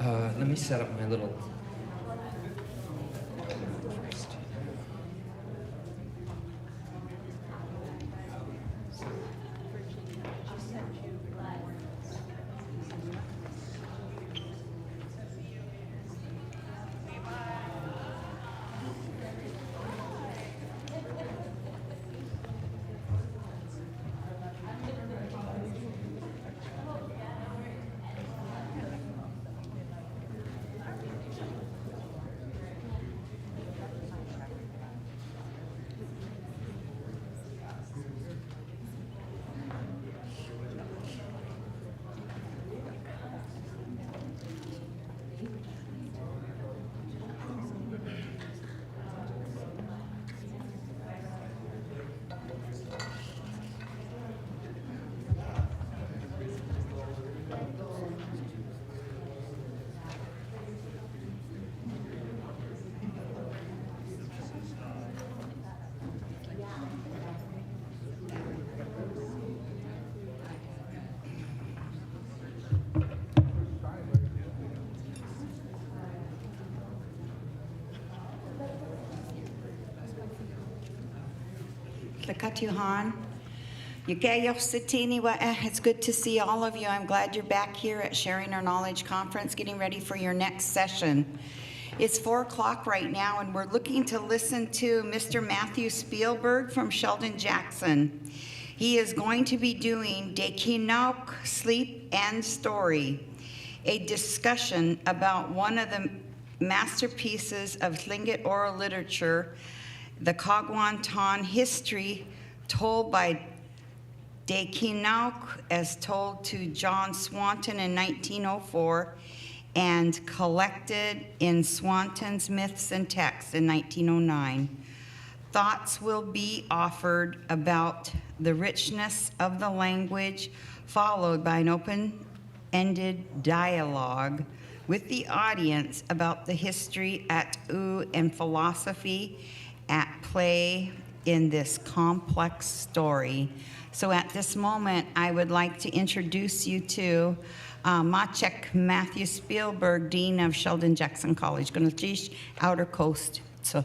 Let me set up my little... It's good to see all of you. I'm glad you're back here at Sharing Our Knowledge Conference, getting ready for your next session. It's 4 o'clock right now, and we're looking to listen to Mr. Matthew Spellberg from Sheldon Jackson. He is going to be doing Deikeenaak'w, Sleep and Story, a discussion about one of the masterpieces of Tlingit oral literature, the Kaagwaantaan History, told by Deikeenaak'w as told to John Swanton in 1904 and collected in Swanton's Myths and Texts in 1909. Thoughts will be offered about the richness of the language, followed by an open-ended dialogue with the audience about the history at.óow and philosophy at play in this complex story. So at this moment, I would like to introduce you to Machek Matthew Spellberg, Dean of Sheldon Jackson College, Gunalchish, Outer Coast. So.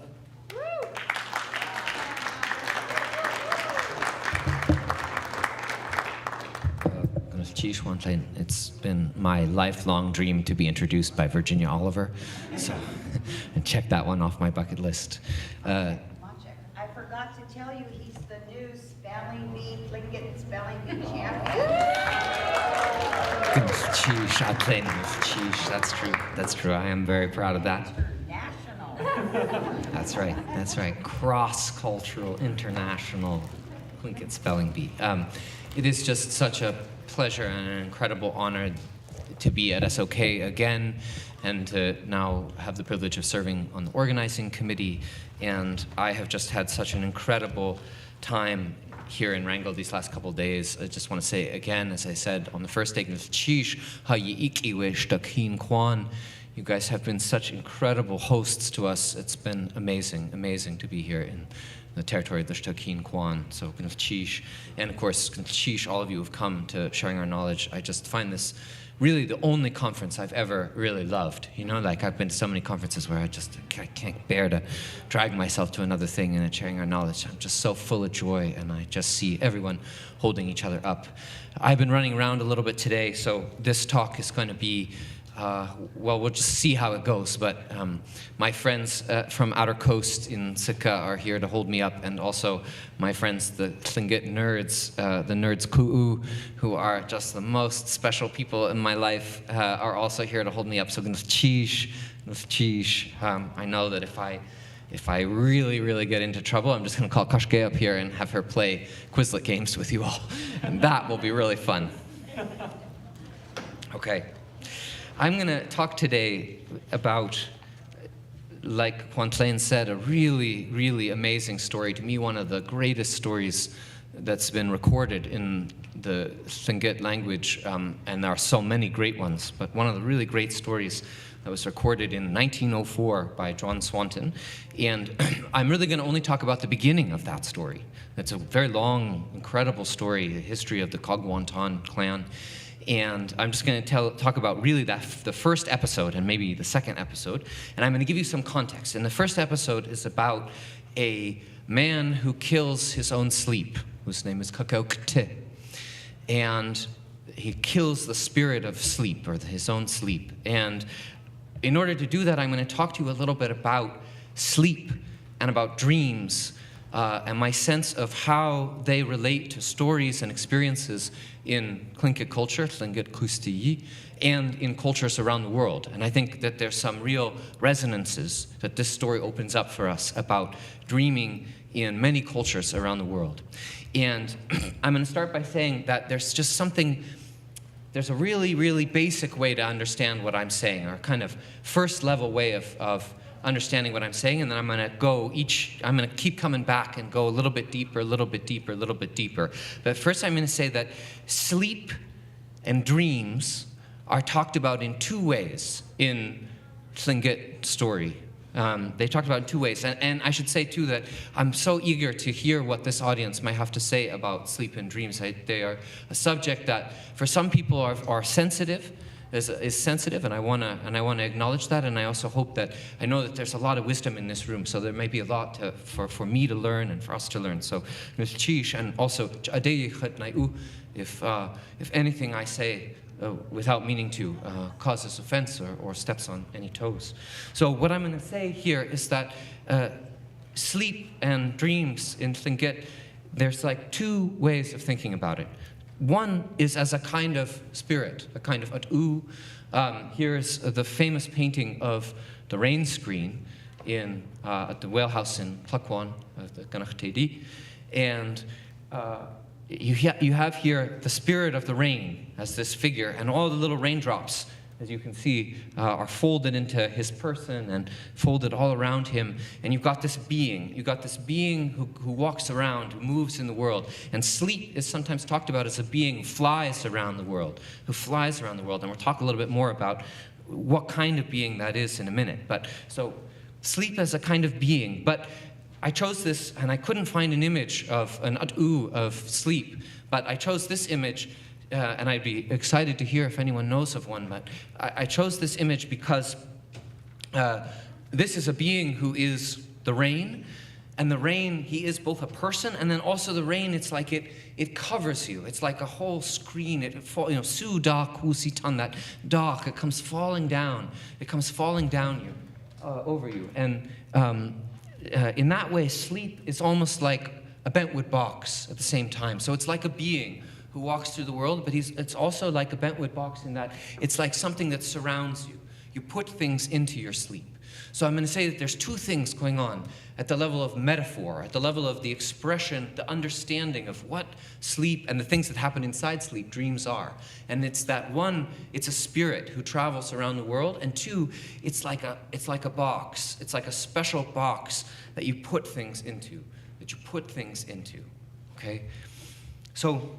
It's been my lifelong dream to be introduced by Virginia Oliver, so and check that one off my bucket list. I forgot to tell you, he's the new spelling bee, Tlingit spelling bee champion. That's true. That's true. I am very proud of that. International. That's right. That's right. Cross-cultural, international Tlingit spelling bee. It is just such a pleasure and an incredible honor to be at SOK again and to now have the privilege of serving on the organizing committee. And I have just had such an incredible time here in Wrangell these last couple of days. I just want to say again, as I said on the first day, you guys have been such incredible hosts to us. It's been amazing, amazing to be here in the territory of the Deikeenaak'w. So, and of course, all of you have come to Sharing Our Knowledge. I just find this really the only conference I've ever really loved. You know, like I've been to so many conferences where I can't bear to drag myself to another thing, and at Sharing Our Knowledge, I'm just so full of joy, and I just see everyone holding each other up. I've been running around a little bit today, so this talk is going to be well, we'll just see how it goes, but my friends from Outer Coast in SOK are here to hold me up, and also my friends, the Tlingit nerds, the nerds at.óow, who are just the most special people in my life, are also here to hold me up. So I know that if I really, really get into trouble, I'm just going to call Kashke up here and have her play Quizlet games with you all, and that will be really fun. Okay. I'm going to talk today about, like Juan Tlain said, a really, really amazing story. To me, one of the greatest stories that's been recorded in the Tlingit language, and there are so many great ones, but one of the really great stories that was recorded in 1904 by John Swanton. And I'm really going to only talk about the beginning of that story. It's a very long, incredible story, the history of the Kaagwaantaan clan. And I'm just going to talk about really the first episode and maybe the second episode. And I'm going to give you some context. And the first episode is about a man who kills his own sleep, whose name is Kaagwaantaan. And he kills the spirit of sleep, or his own sleep. And in order to do that, I'm going to talk to you a little bit about sleep and about dreams, and my sense of how they relate to stories and experiences in Tlingit culture, Tlingit Kustiyi, and in cultures around the world. And I think that there's some real resonances that this story opens up for us about dreaming in many cultures around the world. And I'm going to start by saying that there's a really, really basic way to understand what I'm saying, or kind of first level way of understanding what I'm saying, and then I'm going to keep coming back and go a little bit deeper, a little bit deeper, a little bit deeper. But first I'm going to say that sleep and dreams are talked about in two ways in Tlingit story. They talked about it in two ways. And I should say, too, that I'm so eager to hear what this audience might have to say about sleep and dreams. They are a subject that, for some people, are sensitive, is sensitive, and I want to acknowledge that. And I also hope that, I know that there's a lot of wisdom in this room, so there may be a lot for me to learn and for us to learn. So, and also, Deikeenaak'w, if anything I say without meaning to causes offense or steps on any toes. So what I'm going to say here is that sleep and dreams in Tlingit, there's like two ways of thinking about it. One is as a kind of spirit, a kind of at.óow. Here's the famous painting of the rain screen at the whale house in Kaagwaantaan, the Ganach. And you have here the spirit of the rain as this figure, and all the little raindrops, as you can see, are folded into his person and folded all around him. And you've got this being who walks around, who moves in the world. And sleep is sometimes talked about as a being who flies around the world. And we'll talk a little bit more about what kind of being that is in a minute. But so sleep as a kind of being. But I chose this, and I couldn't find an image of an at.óow of sleep, but I chose this image, and I'd be excited to hear if anyone knows of one, but I chose this image because this is a being who is the rain, and the rain, he is both a person, and then also the rain, it's like it covers you. It's like a whole screen. Su da kusitan, that dark, it comes falling down. It comes falling down over you, and in that way, sleep is almost like a bentwood box at the same time. So it's like a being who walks through the world, but it's also like a bentwood box in that it's like something that surrounds you. You put things into your sleep. So I'm going to say that there's two things going on at the level of metaphor, at the level of the expression, the understanding of what sleep and the things that happen inside sleep, dreams are. And it's that one, it's a spirit who travels around the world, and two, it's like a box. It's like a special box that you put things into, okay? So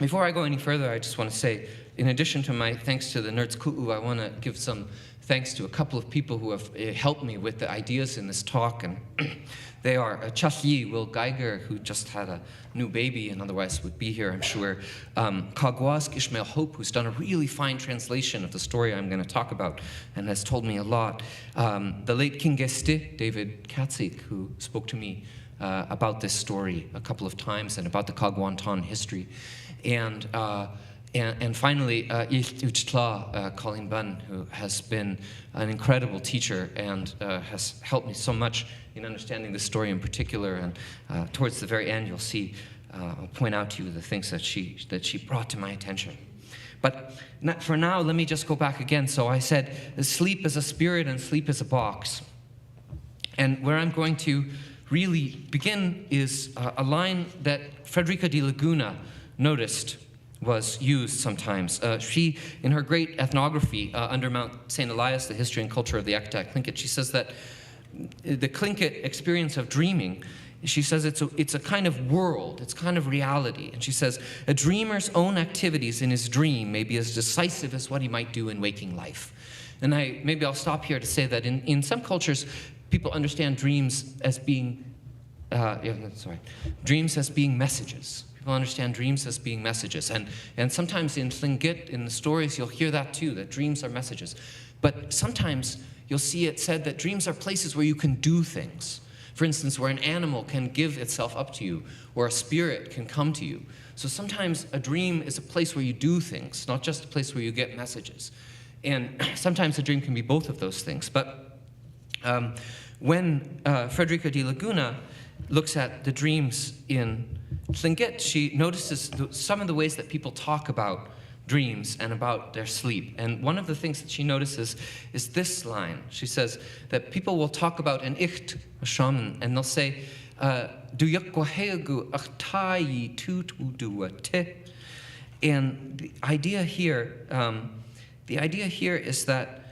before I go any further, I just want to say, in addition to my thanks to the Nerds Ku'u, I want to give some thanks to a couple of people who have helped me with the ideas in this talk, and they are Chahi, Will Geiger, who just had a new baby and otherwise would be here, I'm sure, Kaagwaantaan Ishmael Hope, who's done a really fine translation of the story I'm going to talk about and has told me a lot, the late King Geste, David Katzig, who spoke to me about this story a couple of times and about the Kaagwaantaan history, and finally, Colleen Bunn, who has been an incredible teacher and has helped me so much in understanding the story in particular. And towards the very end, you'll see, I'll point out to you the things that she brought to my attention. But for now, let me just go back again. So I said, sleep is a spirit and sleep is a box. And where I'm going to really begin is a line that Frederica de Laguna noticed was used sometimes. She, in her great ethnography under Mount St. Elias, the history and culture of the at.óow Tlingit, she says that the Tlingit experience of dreaming, she says it's a kind of world, it's kind of reality. And she says, a dreamer's own activities in his dream may be as decisive as what he might do in waking life. And maybe I'll stop here to say that in some cultures, people understand dreams as being, dreams as being messages. People understand dreams as being messages. And sometimes in Tlingit, in the stories, you'll hear that too, that dreams are messages. But sometimes you'll see it said that dreams are places where you can do things. For instance, where an animal can give itself up to you, or a spirit can come to you. So sometimes a dream is a place where you do things, not just a place where you get messages. And sometimes a dream can be both of those things. But when Frederica de Laguna looks at the dreams in Tlingit, she notices some of the ways that people talk about dreams and about their sleep. And one of the things that she notices is this line. She says that people will talk about an icht, a shaman, and they'll say, "Du yakwaheagu achtai tutuduate." And the idea here is that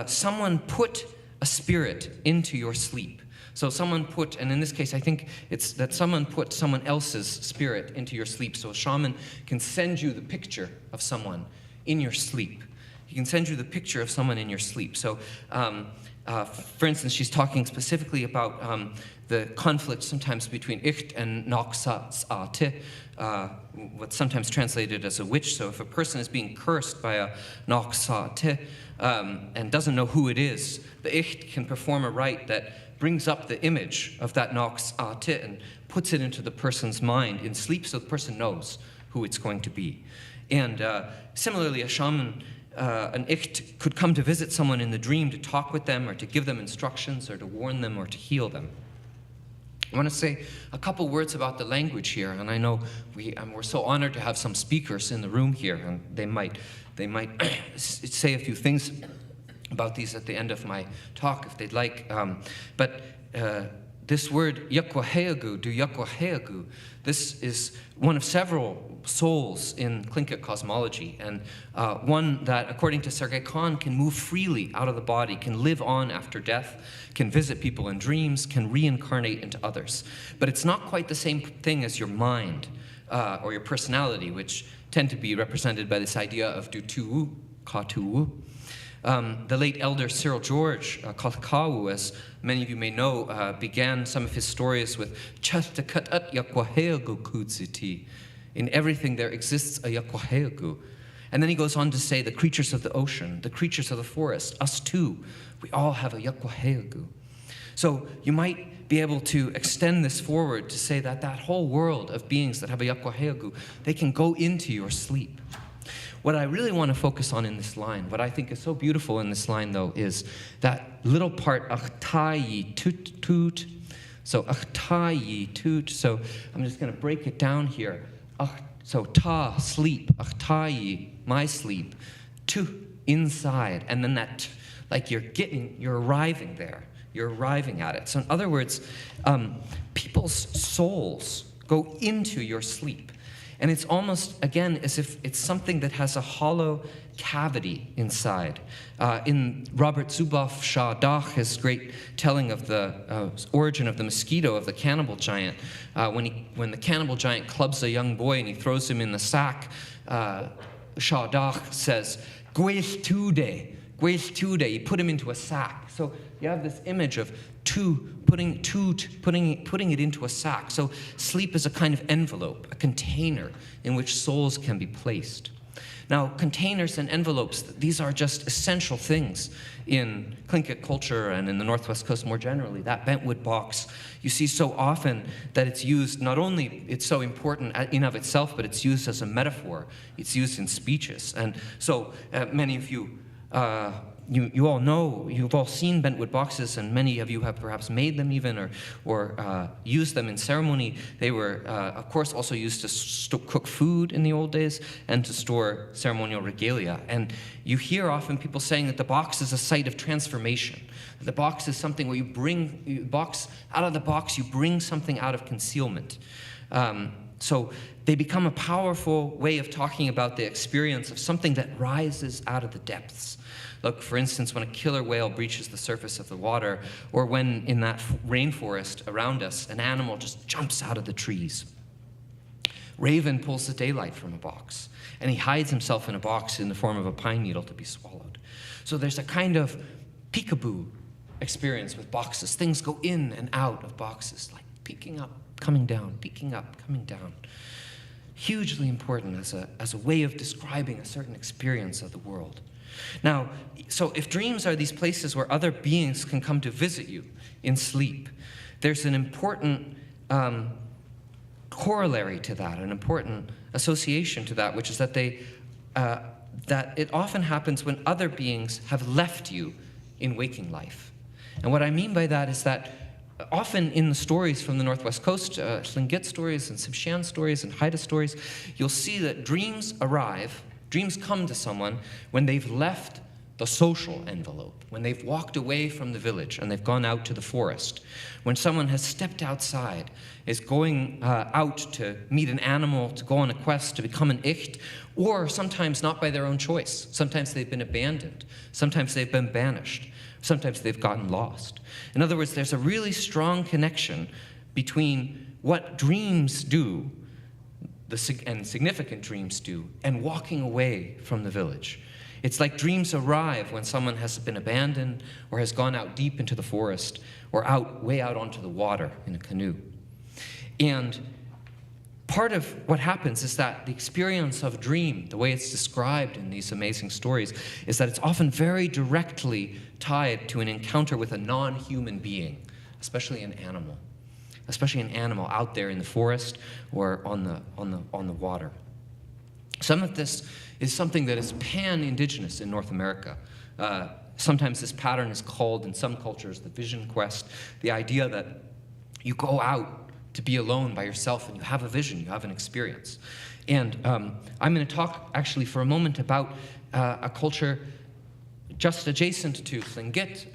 someone put a spirit into your sleep. So someone put, and in this case, I think it's that someone put someone else's spirit into your sleep. So a shaman can send you the picture of someone in your sleep. He can send you the picture of someone in your sleep. So, for instance, she's talking specifically about the conflict sometimes between icht and noxa'ate, what's sometimes translated as a witch. So if a person is being cursed by a noxa'ate and doesn't know who it is, the icht can perform a rite that brings up the image of that noxa'ate and puts it into the person's mind in sleep so the person knows who it's going to be. And similarly, a shaman, an icht, could come to visit someone in the dream to talk with them or to give them instructions or to warn them or to heal them. I want to say a couple words about the language here, and I know we're so honored to have some speakers in the room here, and they might say a few things about these at the end of my talk if they'd like. But this word yakwaheagu, du yakwaheagu, this is one of several souls in Tlingit cosmology, and one that, according to Sergei Kahn, can move freely out of the body, can live on after death, can visit people in dreams, can reincarnate into others. But it's not quite the same thing as your mind or your personality, which tend to be represented by this idea of du-tu, ka-tu. The late elder Cyril George, at.óow, as many of you may know, began some of his stories with "Chastakat yakwaheagu kutsiti." In everything there exists a yakwaheagu. And then he goes on to say the creatures of the ocean, the creatures of the forest, us too, we all have a yakwaheagu. So you might be able to extend this forward to say that that whole world of beings that have a yakwaheagu, they can go into your sleep. What I really want to focus on in this line, what I think is so beautiful in this line, though, is that little part, achtai tut tut. So achtai tut. So I'm just going to break it down here. So ta, sleep. Achtai, my sleep. Tu, inside. And then that, like you're arriving there. You're arriving at it. So in other words, people's souls go into your sleep. And it's almost, again, as if it's something that has a hollow cavity inside. In Robert Zuboff Shah Dach, his great telling of the origin of the mosquito, of the cannibal giant, when the cannibal giant clubs a young boy and he throws him in the sack, Shah Dach says, "Gweith tude," he put him into a sack. So you have this image of putting it into a sack. So sleep is a kind of envelope, a container in which souls can be placed. Now, containers and envelopes, these are just essential things in Tlingit culture and in the Northwest Coast more generally. That bentwood box, you see so often that it's used, not only it's so important in of itself, but it's used as a metaphor. It's used in speeches. And so many of you, you all know, you've all seen bentwood boxes, and many of you have perhaps made them even or used them in ceremony. They were, of course, also used to cook food in the old days and to store ceremonial regalia. And you hear often people saying that the box is a site of transformation. The box is something where out of the box, you bring something out of concealment. So they become a powerful way of talking about the experience of something that rises out of the depths. Look, for instance, when a killer whale breaches the surface of the water, or when in that rainforest around us, an animal just jumps out of the trees. Raven pulls the daylight from a box, and he hides himself in a box in the form of a pine needle to be swallowed. So there's a kind of peekaboo experience with boxes. Things go in and out of boxes, like peeking up, coming down, peeking up, coming down. hugely important as a way of describing a certain experience of the world. Now, so if dreams are these places where other beings can come to visit you in sleep, there's an important corollary to that, an important association to that, which is that that it often happens when other beings have left you in waking life. And what I mean by that is that often in the stories from the Northwest Coast, Tlingit stories and Tsimshian stories and Haida stories, you'll see that dreams come to someone when they've left the social envelope, when they've walked away from the village and they've gone out to the forest, when someone has stepped outside, is going out to meet an animal, to go on a quest, to become an icht, or sometimes not by their own choice. Sometimes they've been abandoned. Sometimes they've been banished. Sometimes they've gotten lost. In other words, there's a really strong connection between what dreams do, and significant dreams do, and walking away from the village. It's like dreams arrive when someone has been abandoned or has gone out deep into the forest or way out onto the water in a canoe. And part of what happens is that the experience of dream, the way it's described in these amazing stories, is that it's often very directly tied to an encounter with a non-human being, especially an animal out there in the forest or on the water. Some of this is something that is pan-indigenous in North America. Sometimes this pattern is called, in some cultures, the vision quest, the idea that you go out to be alone by yourself and you have a vision, you have an experience. And I'm going to talk actually for a moment about a culture just adjacent to Tlingit,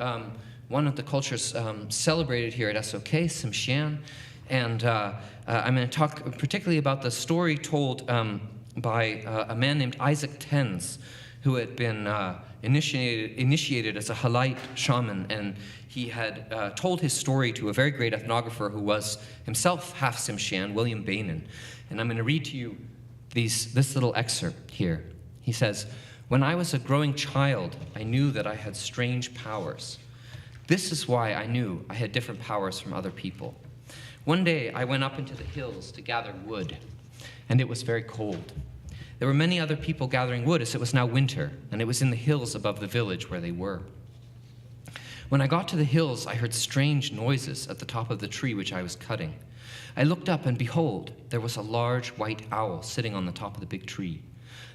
one of the cultures celebrated here at SOK, Tsimshian. And I'm going to talk particularly about the story told by a man named Isaac Tens, who had been initiated as a Halite shaman, and he had told his story to a very great ethnographer who was himself half Tsimshian, William Bainan. And I'm going to read to you this little excerpt here. He says, "When I was a growing child, I knew that I had strange powers. This is why I knew I had different powers from other people. One day, I went up into the hills to gather wood, and it was very cold. There were many other people gathering wood, as it was now winter, and it was in the hills above the village where they were. When I got to the hills, I heard strange noises at the top of the tree which I was cutting. I looked up, and behold, there was a large white owl sitting on the top of the big tree.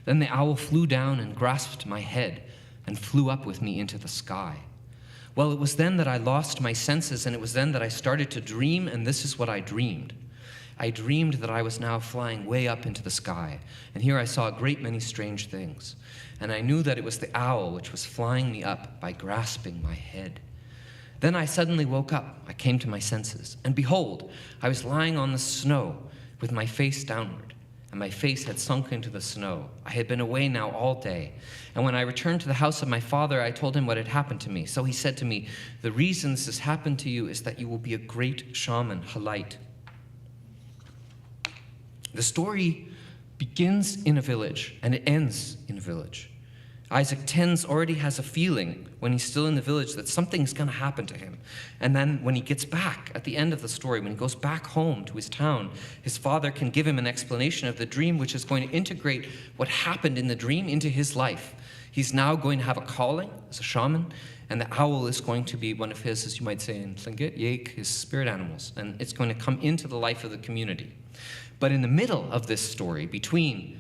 Then the owl flew down and grasped my head and flew up with me into the sky. Well, it was then that I lost my senses, and it was then that I started to dream, and this is what I dreamed. I dreamed that I was now flying way up into the sky, and here I saw a great many strange things. And I knew that it was the owl which was flying me up by grasping my head. Then I suddenly woke up. I came to my senses, and behold, I was lying on the snow with my face downward, and my face had sunk into the snow. I had been away now all day, and when I returned to the house of my father, I told him what had happened to me. So he said to me, 'The reason this has happened to you is that you will be a great shaman, Halite.' The story begins in a village, and it ends in a village. Isaac Tens already has a feeling when he's still in the village that something's going to happen to him. And then when he gets back at the end of the story, when he goes back home to his town, his father can give him an explanation of the dream, which is going to integrate what happened in the dream into his life. He's now going to have a calling as a shaman, and the owl is going to be one of his, as you might say in Tlingit, yek, his spirit animals. And it's going to come into the life of the community. But in the middle of this story, between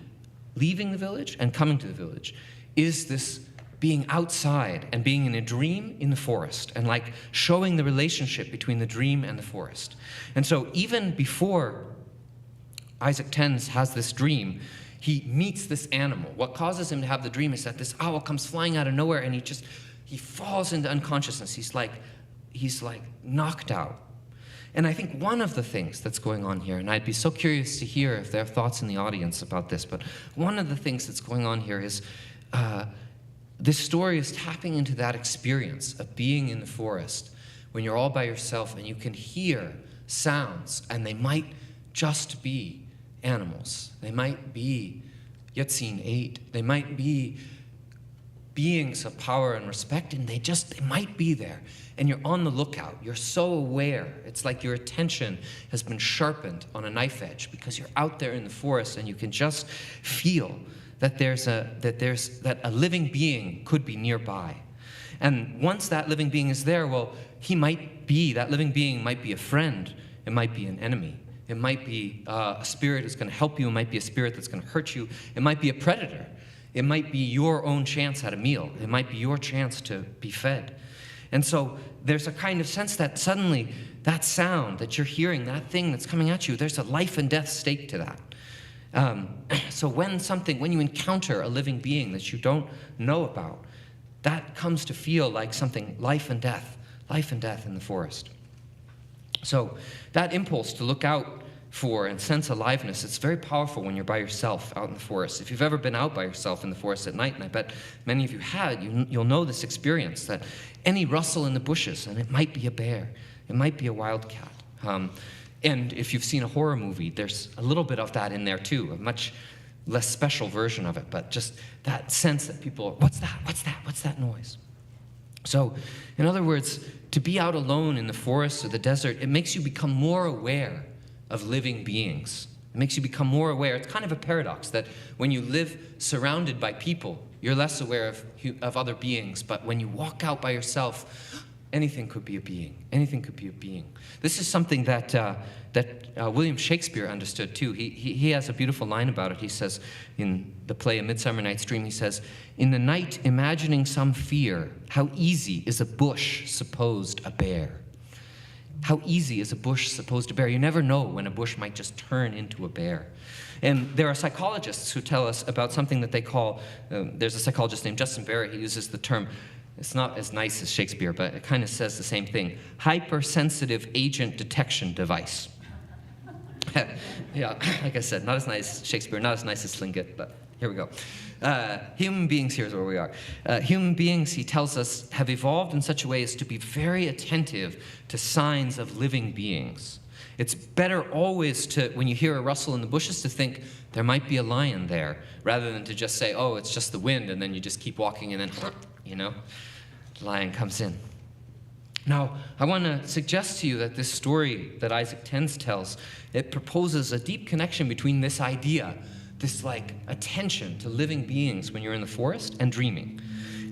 leaving the village and coming to the village, is this being outside and being in a dream in the forest, and like showing the relationship between the dream and the forest. And so even before Isaac Tens has this dream, he meets this animal. What causes him to have the dream is that this owl comes flying out of nowhere, and he falls into unconsciousness. He's like knocked out. And I think one of the things that's going on here, and I'd be so curious to hear if there are thoughts in the audience about this, but one of the things that's going on here is this story is tapping into that experience of being in the forest when you're all by yourself and you can hear sounds, and they might just be animals. They might be Yatsin 8. They might be beings of power and respect, and they might be there. And you're on the lookout. You're so aware. It's like your attention has been sharpened on a knife edge because you're out there in the forest and you can just feel that a living being could be nearby. And once that living being is there, well, that living being might be a friend. It might be an enemy. It might be a spirit that's going to help you. It might be a spirit that's going to hurt you. It might be a predator. It might be your own chance at a meal. It might be your chance to be fed. And so there's a kind of sense that suddenly that sound that you're hearing, that thing that's coming at you, there's a life and death stake to that. So when you encounter a living being that you don't know about, that comes to feel like something life and death in the forest. So that impulse to look out for and sense aliveness, it's very powerful when you're by yourself out in the forest. If you've ever been out by yourself in the forest at night, and I bet many of you had, you'll know this experience, that any rustle in the bushes, and it might be a bear, it might be a wildcat. And if you've seen a horror movie, there's a little bit of that in there too, a much less special version of it, but just that sense that people, what's that noise? So, in other words, to be out alone in the forest or the desert, it makes you become more aware of living beings. It makes you become more aware. It's kind of a paradox that when you live surrounded by people, you're less aware of other beings, but when you walk out by yourself, anything could be a being. Anything could be a being. This is something that William Shakespeare understood too. He has a beautiful line about it. He says in the play A Midsummer Night's Dream, he says, "In the night imagining some fear, how easy is a bush supposed a bear." How easy is a bush supposed a bear? You never know when a bush might just turn into a bear. And there are psychologists who tell us about something that they call, there's a psychologist named Justin Barrett, he uses the term, it's not as nice as Shakespeare, but it kind of says the same thing, hypersensitive agent detection device. Yeah, like I said, not as nice as Shakespeare, not as nice as Tlingit, but here we go. Human beings, here's where we are. Human beings, he tells us, have evolved in such a way as to be very attentive to signs of living beings. It's better always to, when you hear a rustle in the bushes, to think there might be a lion there, rather than to just say, oh, it's just the wind, and then you just keep walking, and then, the lion comes in. Now, I want to suggest to you that this story that Isaac Tens tells, it proposes a deep connection between this idea, this like attention to living beings when you're in the forest, and dreaming.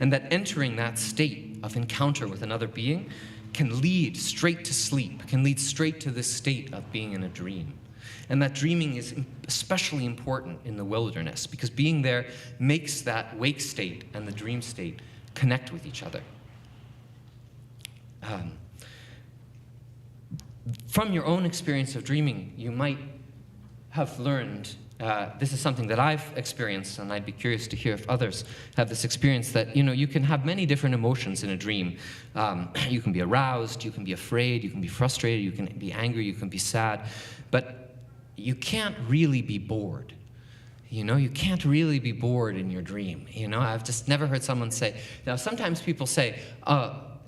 And that entering that state of encounter with another being can lead straight to sleep, can lead straight to this state of being in a dream. And that dreaming is especially important in the wilderness because being there makes that wake state and the dream state connect with each other. From your own experience of dreaming, you might have learned, this is something that I've experienced, and I'd be curious to hear if others have this experience, that you can have many different emotions in a dream. You can be aroused, you can be afraid, you can be frustrated, you can be angry, you can be sad, but you can't really be bored. You can't really be bored in your dream. I've just never heard someone say, now sometimes people say,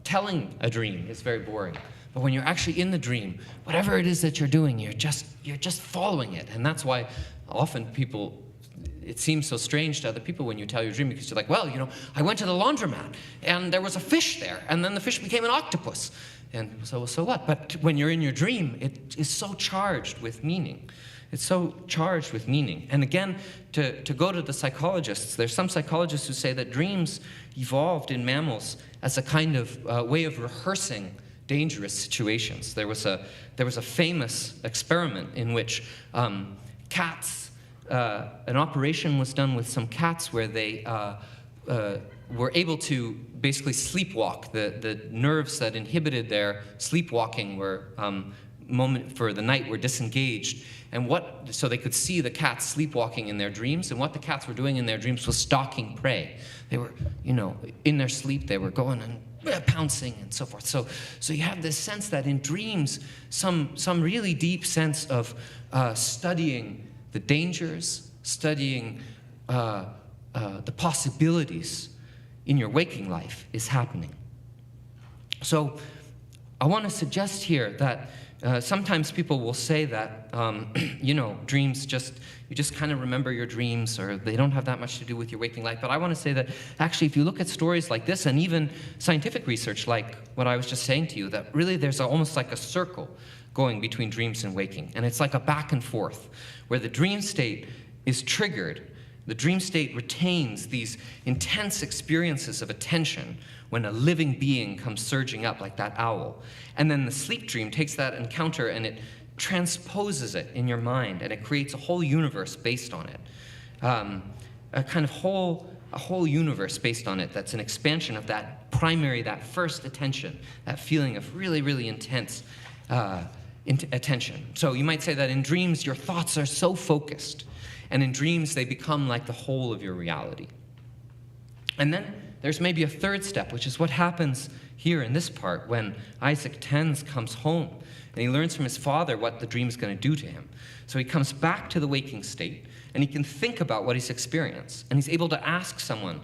telling a dream is very boring. But when you're actually in the dream, whatever it is that you're doing, you're just following it. And that's why often it seems so strange to other people when you tell your dream, because you're like, well, I went to the laundromat and there was a fish there, and then the fish became an octopus. And so what? But when you're in your dream, it is so charged with meaning. It's so charged with meaning. And again, to go to the psychologists, there's some psychologists who say that dreams evolved in mammals as a kind of way of rehearsing dangerous situations. There was a famous experiment in which cats, an operation was done with some cats where they were able to basically sleepwalk. The nerves that inhibited their sleepwalking were for the night were disengaged, and so they could see the cats sleepwalking in their dreams, and what the cats were doing in their dreams was stalking prey. They were, in their sleep, they were going and pouncing and so forth. So you have this sense that in dreams, some really deep sense of studying the dangers, studying the possibilities in your waking life is happening. So I want to suggest here that Sometimes people will say that, dreams you just kind of remember your dreams, or they don't have that much to do with your waking life. But I want to say that actually, if you look at stories like this, and even scientific research like what I was just saying to you, that really there's almost like a circle going between dreams and waking. And it's like a back and forth, where the dream state is triggered. The dream state retains these intense experiences of attention when a living being comes surging up like that owl. And then the sleep dream takes that encounter and it transposes it in your mind, and it creates a whole universe based on it. A whole universe based on it that's an expansion of that first attention, that feeling of really, really intense attention. So you might say that in dreams, your thoughts are so focused, and in dreams, they become like the whole of your reality. And then there's maybe a third step, which is what happens here in this part when Isaac Tens comes home and he learns from his father what the dream is going to do to him. So he comes back to the waking state, and he can think about what he's experienced, and he's able to ask someone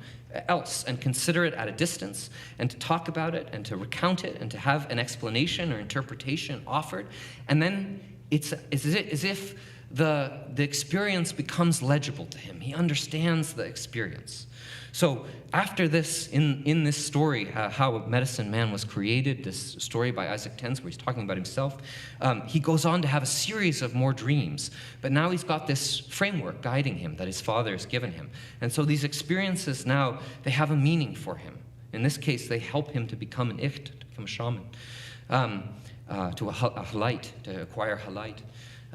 else and consider it at a distance, and to talk about it and to recount it and to have an explanation or interpretation offered. And then it's as if the experience becomes legible to him. He understands the experience. So after this, in this story, how a medicine man was created, this story by Isaac Tens where he's talking about himself, he goes on to have a series of more dreams. But now he's got this framework guiding him that his father has given him. And so these experiences now, they have a meaning for him. In this case, they help him to become an icht, to become a shaman, to a halite, to acquire halite.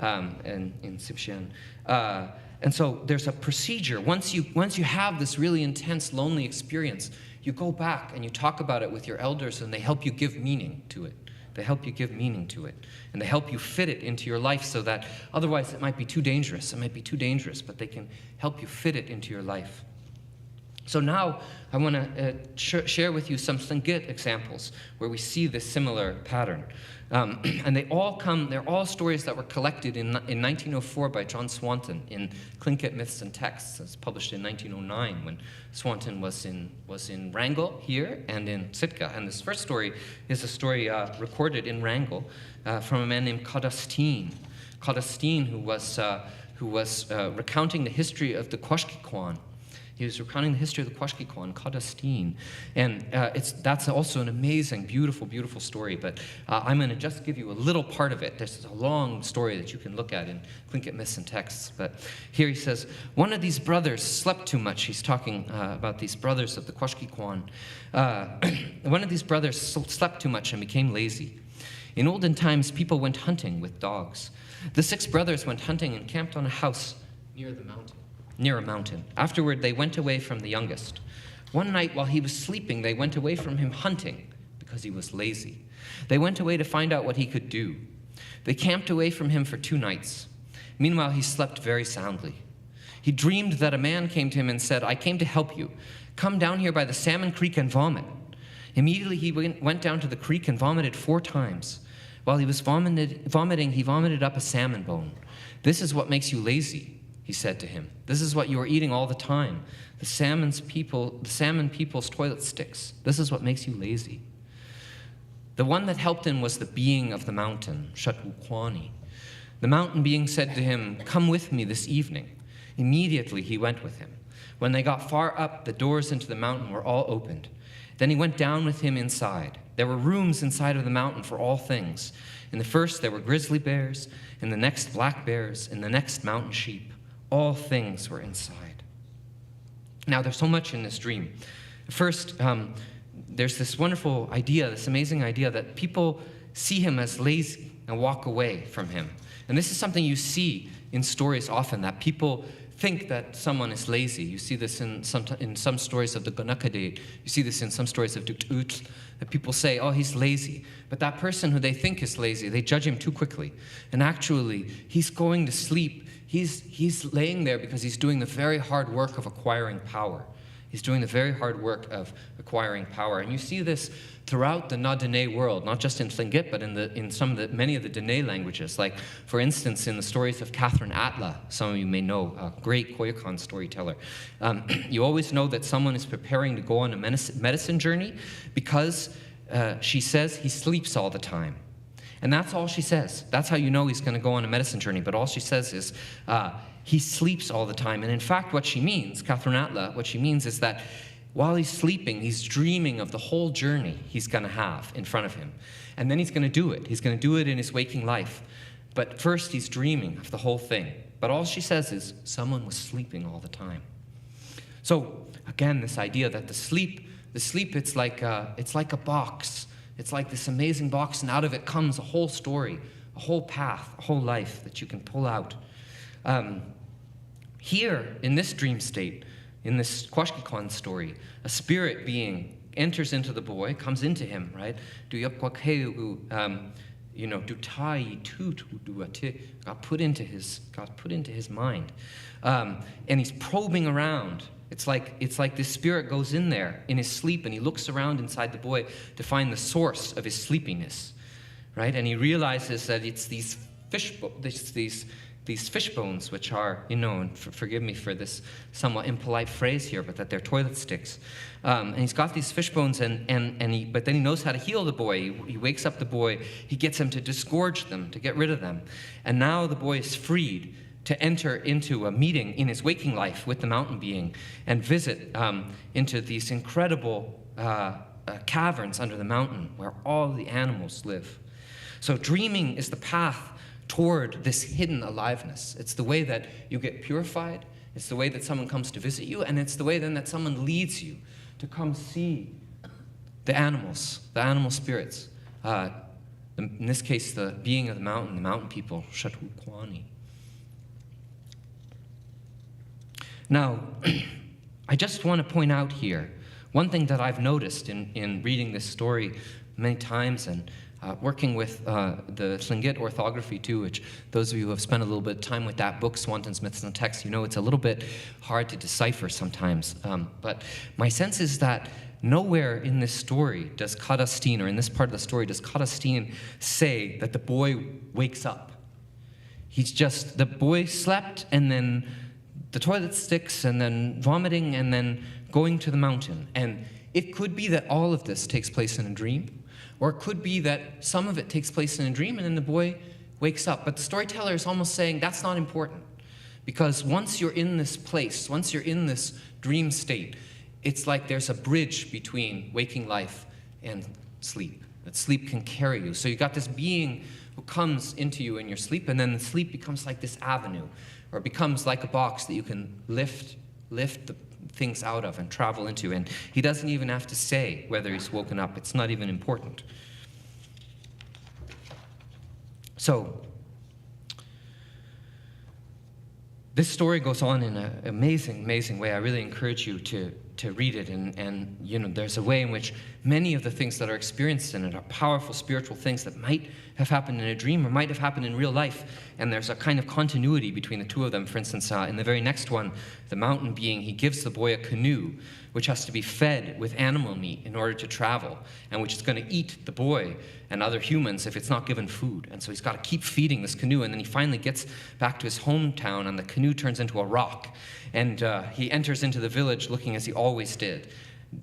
In Sibshan. And so there's a procedure. Once you have this really intense, lonely experience, you go back and you talk about it with your elders, and they help you give meaning to it. They help you give meaning to it. And they help you fit it into your life, so that otherwise it might be too dangerous. It might be too dangerous, but they can help you fit it into your life. So now I want to share with you some Tlingit examples where we see this similar pattern. And they're all stories that were collected in 1904 by John Swanton in Tlingit Myths and Texts. It's published in 1909 when Swanton was in Wrangell here and in Sitka. And this first story is a story recorded in Wrangell from a man named Kaagwaantaan. Kaagwaantaan, who was recounting the history of the Kwashkikwaan. He was recounting the history of the Kwashkikwaan, Kaagwaantaan. And that's also an amazing, beautiful, beautiful story. But I'm going to just give you a little part of it. There's a long story that you can look at in Tlingit Myths and Texts. But here he says, one of these brothers slept too much. He's talking about these brothers of the Kwashkikwaan. One of these brothers slept too much and became lazy. In olden times, people went hunting with dogs. The 6 brothers went hunting and camped on a house near a mountain. Afterward, they went away from the youngest. One night, while he was sleeping, they went away from him hunting because he was lazy. They went away to find out what he could do. They camped away from him for 2 nights. Meanwhile, he slept very soundly. He dreamed that a man came to him and said, "I came to help you. Come down here by the salmon creek and vomit." Immediately, he went down to the creek and vomited 4 times. While he was vomiting, he vomited up a salmon bone. "This is what makes you lazy," he said to him. "This is what you are eating all the time. The salmon people's toilet sticks. This is what makes you lazy." The one that helped him was the being of the mountain, Shatwukwani. The mountain being said to him, "Come with me this evening." Immediately he went with him. When they got far up, the doors into the mountain were all opened. Then he went down with him inside. There were rooms inside of the mountain for all things. In the first there were grizzly bears, in the next black bears, in the next mountain sheep. All things were inside. Now, there's so much in this dream. First, there's this wonderful idea, this amazing idea that people see him as lazy and walk away from him. And this is something you see in stories often, that people think that someone is lazy. You see this in some stories of the Gonakadate. You see this in some stories of at.óow, that people say, "Oh, he's lazy." But that person who they think is lazy, they judge him too quickly. And actually, he's going to sleep. He's laying there because he's doing the very hard work of acquiring power. He's doing the very hard work of acquiring power. And you see this throughout the Na-Dene world, not just in Tlingit, but in many of the Dene languages. Like, for instance, in the stories of Catherine at.óow, some of you may know, a great Koyukon storyteller. You always know that someone is preparing to go on a medicine journey because she says he sleeps all the time. And that's all she says. That's how you know he's going to go on a medicine journey. But all she says is, he sleeps all the time. And in fact, what she means, Kaagwaantaan, what she means is that while he's sleeping, he's dreaming of the whole journey he's going to have in front of him. And then he's going to do it. He's going to do it in his waking life. But first, he's dreaming of the whole thing. But all she says is, someone was sleeping all the time. So, again, this idea that the sleep, it's like a box. It's like this amazing box, and out of it comes a whole story, a whole path, a whole life that you can pull out. Here, in this dream state, in this Kwashkikwan story, a spirit being enters into the boy, comes into him, right? Got put into his mind, and he's probing around. It's like this spirit goes in there in his sleep, and he looks around inside the boy to find the source of his sleepiness, right? And he realizes that it's these fish bones, which are, and forgive me for this somewhat impolite phrase here, but that they're toilet sticks. And he's got these fish bones, but then he knows how to heal the boy. He wakes up the boy, he gets him to disgorge them, to get rid of them. And now the boy is freed to enter into a meeting in his waking life with the mountain being and visit into these incredible caverns under the mountain where all the animals live. So dreaming is the path toward this hidden aliveness. It's the way that you get purified. It's the way that someone comes to visit you, and it's the way then that someone leads you to come see the animal spirits. In this case, the being of the mountain people, Shatukwani. Now, I just want to point out here one thing that I've noticed in reading this story many times and working with the Tlingit orthography too, which those of you who have spent a little bit of time with that book, Swanton's Myths and Texts, it's a little bit hard to decipher sometimes. But my sense is that nowhere in this story does Kadasteen, or in this part of the story, does Kadasteen say that the boy wakes up. The boy slept, and then the toilet sticks, and then vomiting, and then going to the mountain. And it could be that all of this takes place in a dream, or it could be that some of it takes place in a dream, and then the boy wakes up. But the storyteller is almost saying that's not important, because once you're in this place, once you're in this dream state, it's like there's a bridge between waking life and sleep, that sleep can carry you. So you got this being who comes into you in your sleep, and then the sleep becomes like this avenue, or it becomes like a box that you can lift the things out of and travel into. And he doesn't even have to say whether he's woken up. It's not even important. So this story goes on in an amazing, amazing way. I really encourage you to read it. And there's a way in which many of the things that are experienced in it are powerful spiritual things that might have happened in a dream or might have happened in real life. And there's a kind of continuity between the two of them. For instance, in the very next one, the mountain being, he gives the boy a canoe, which has to be fed with animal meat in order to travel, and which is going to eat the boy and other humans if it's not given food. And so he's got to keep feeding this canoe, and then he finally gets back to his hometown, and the canoe turns into a rock. And he enters into the village looking as he always did.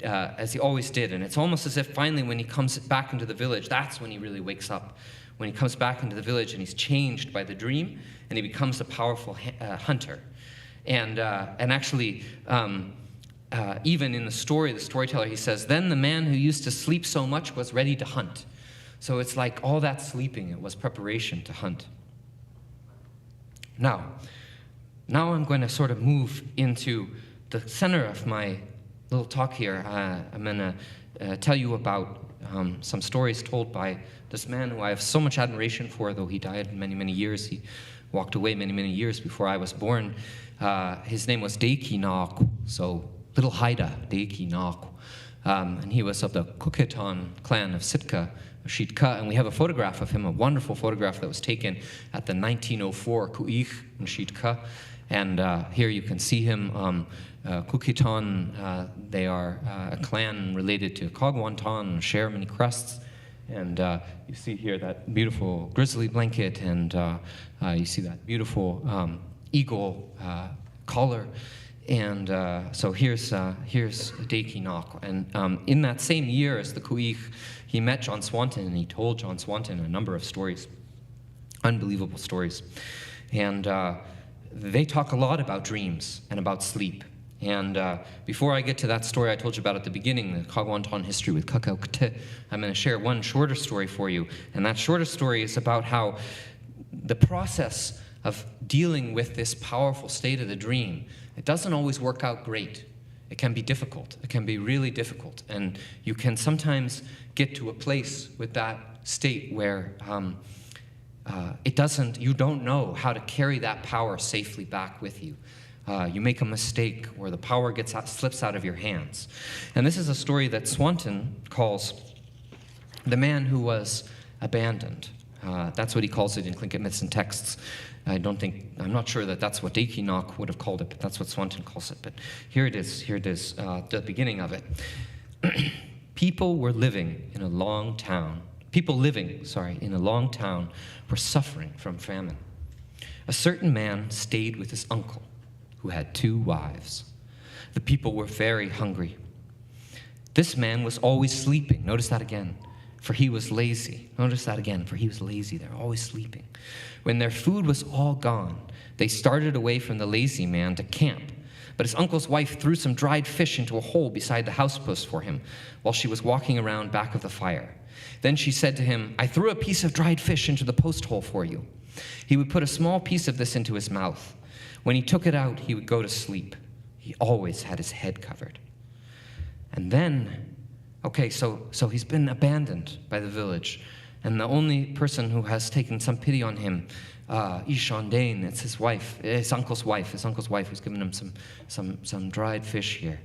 And it's almost as if finally when he comes back into the village, that's when he really wakes up. When he comes back into the village and he's changed by the dream, and he becomes a powerful hunter. And actually, even in the story, the storyteller, he says, then the man who used to sleep so much was ready to hunt. So it's like all that sleeping, it was preparation to hunt. Now I'm going to sort of move into the center of my little talk here. I'm going to tell you about some stories told by this man who I have so much admiration for, though he died many, many years. He walked away many, many years before I was born. His name was Deikeenaak'w, so Little Haida, Deikeenaak'w. And he was of the Kaagwaantaan clan of Sitka, and we have a photograph of him, a wonderful photograph that was taken at the 1904 Ku'ich in Sitka. And here you can see him. Kaagwaantaan, they are a clan related to Kaagwaantaan and share many crests. And you see here that beautiful grizzly blanket, and you see that beautiful eagle collar. So here's Deikeenaak'w. And in that same year as the Kuich, he met John Swanton, and he told John Swanton a number of stories, unbelievable stories. And they talk a lot about dreams and about sleep. And before I get to that story I told you about at the beginning, the Kaagwaantaan History with at.óow, I'm going to share one shorter story for you. And that shorter story is about how the process of dealing with this powerful state of the dream, it doesn't always work out great. It can be difficult. It can be really difficult. And you can sometimes get to a place with that state where you don't know how to carry that power safely back with you. You make a mistake, or the power slips out of your hands. And this is a story that Swanton calls the man who was abandoned. That's what he calls it in Tlingit myths and texts. I'm not sure that that's what Deikeenaak'w would have called it, but that's what Swanton calls it. But here it is, the beginning of it. People living in a long town were suffering from famine. A certain man stayed with his uncle, who had 2 wives. The people were very hungry. This man was always sleeping. Notice that again. For he was lazy. Notice that again. For he was lazy. They're always sleeping. When their food was all gone, they started away from the lazy man to camp. But his uncle's wife threw some dried fish into a hole beside the house post for him while she was walking around back of the fire. Then she said to him, "I threw a piece of dried fish into the post hole for you." He would put a small piece of this into his mouth. When he took it out, he would go to sleep. He always had his head covered. And then, so he's been abandoned by the village. And the only person who has taken some pity on him, Ishondain, it's his wife, his uncle's wife who's given him some dried fish here.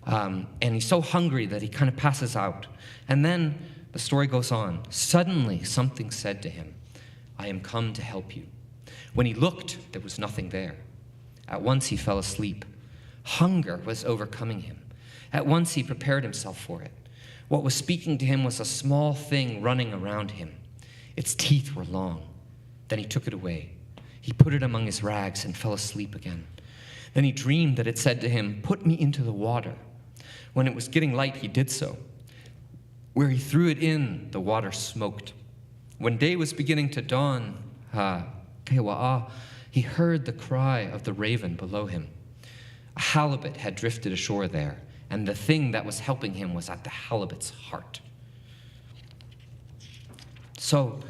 And he's so hungry that he kind of passes out. And then the story goes on. Suddenly, something said to him, "I am come to help you." When he looked, there was nothing there. At once he fell asleep. Hunger was overcoming him. At once he prepared himself for it. What was speaking to him was a small thing running around him. Its teeth were long. Then he took it away. He put it among his rags and fell asleep again. Then he dreamed that it said to him, "Put me into the water." When it was getting light, he did so. Where he threw it in, the water smoked. When day was beginning to dawn, he heard the cry of the raven below him. A halibut had drifted ashore there, and the thing that was helping him was at the halibut's heart. So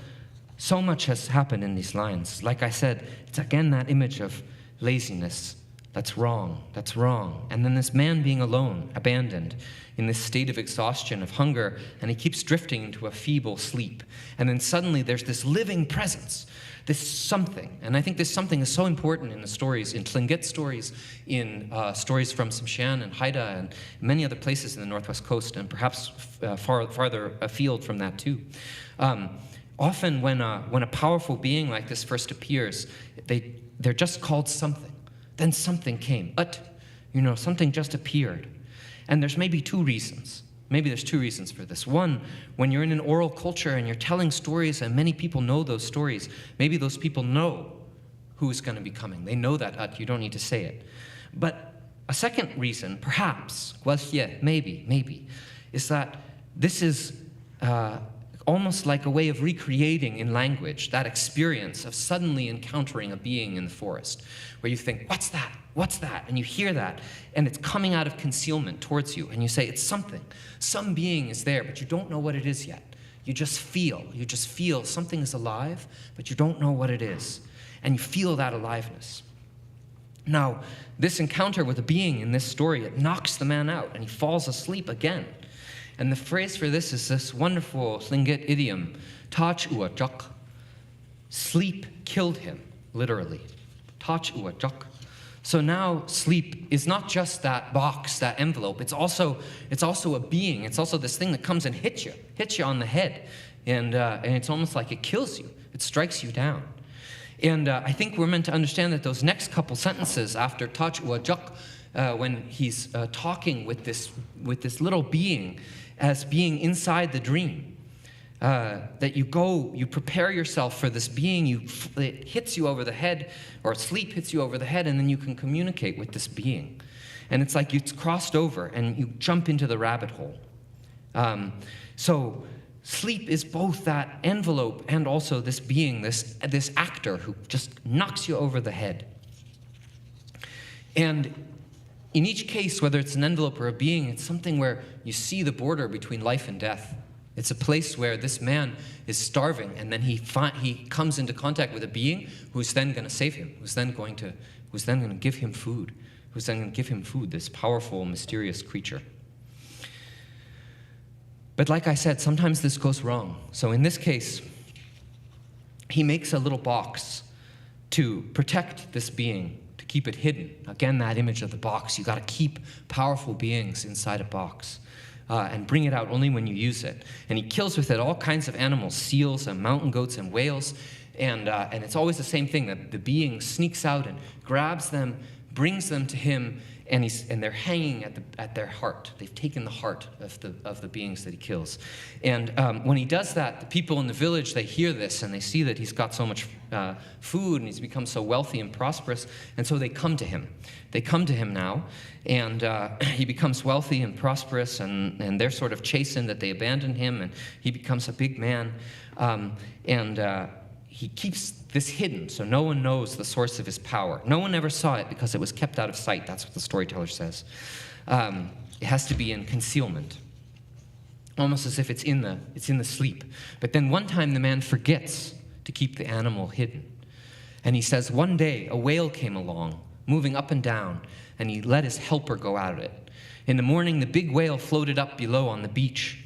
much has happened in these lines. Like I said, it's again that image of laziness. That's wrong. And then this man being alone, abandoned, in this state of exhaustion, of hunger, and he keeps drifting into a feeble sleep. And then suddenly there's this living presence, this something. And I think this something is so important in the stories, in Tlingit stories, in stories from Tsimshian and Haida and many other places in the Northwest Coast, and perhaps farther afield from that too. Often when a powerful being like this first appears, they're just called something. Then something came. Something just appeared. And there's maybe 2 reasons. Maybe there's 2 reasons for this. One, when you're in an oral culture and you're telling stories and many people know those stories, maybe those people know who's going to be coming. They know that you don't need to say it. But a second reason, perhaps, maybe, is that this is almost like a way of recreating in language that experience of suddenly encountering a being in the forest, where you think, "What's that? What's that?" And you hear that, and it's coming out of concealment towards you, and you say, "It's something. Some being is there, but you don't know what it is yet. You just feel something is alive, but you don't know what it is." And you feel that aliveness. Now, this encounter with a being in this story, it knocks the man out, and he falls asleep again. And the phrase for this is this wonderful Tlingit idiom, at.óow. Sleep killed him, literally. at.óow. So now sleep is not just that box, that envelope. It's also a being. It's also this thing that comes and hits you on the head. And it's almost like it kills you. It strikes you down. And I think we're meant to understand that those next couple sentences after at.óow, when he's talking with this little being, as being inside the dream, that you prepare yourself for this being, it hits you over the head, or sleep hits you over the head, and then you can communicate with this being. And it's like it's crossed over and you jump into the rabbit hole. So sleep is both that envelope and also this being, this actor who just knocks you over the head. And in each case, whether it's an envelope or a being, it's something where you see the border between life and death. It's a place where this man is starving, and then he comes into contact with a being who's then going to save him, who's then going to give him food, this powerful, mysterious creature. But like I said, sometimes this goes wrong. So in this case, he makes a little box to protect this being, to keep it hidden. Again, that image of the box. You got to keep powerful beings inside a box. And bring it out only when you use it. And he kills with it all kinds of animals, seals and mountain goats and whales. And it's always the same thing, that the being sneaks out and grabs them, brings them to him, and they're hanging at their heart. They've taken the heart of the beings that he kills. And when he does that, the people in the village, they hear this and they see that he's got so much food and he's become so wealthy and prosperous, and so they come to him. They come to him now, and he becomes wealthy and prosperous, and they're sort of chastened that they abandoned him, and he becomes a big man. He keeps this hidden, so no one knows the source of his power. No one ever saw it because it was kept out of sight. That's what the storyteller says. It has to be in concealment, almost as if it's in the sleep. But then one time the man forgets to keep the animal hidden. And he says, one day a whale came along, moving up and down, and he let his helper go at it. In the morning, the big whale floated up below on the beach.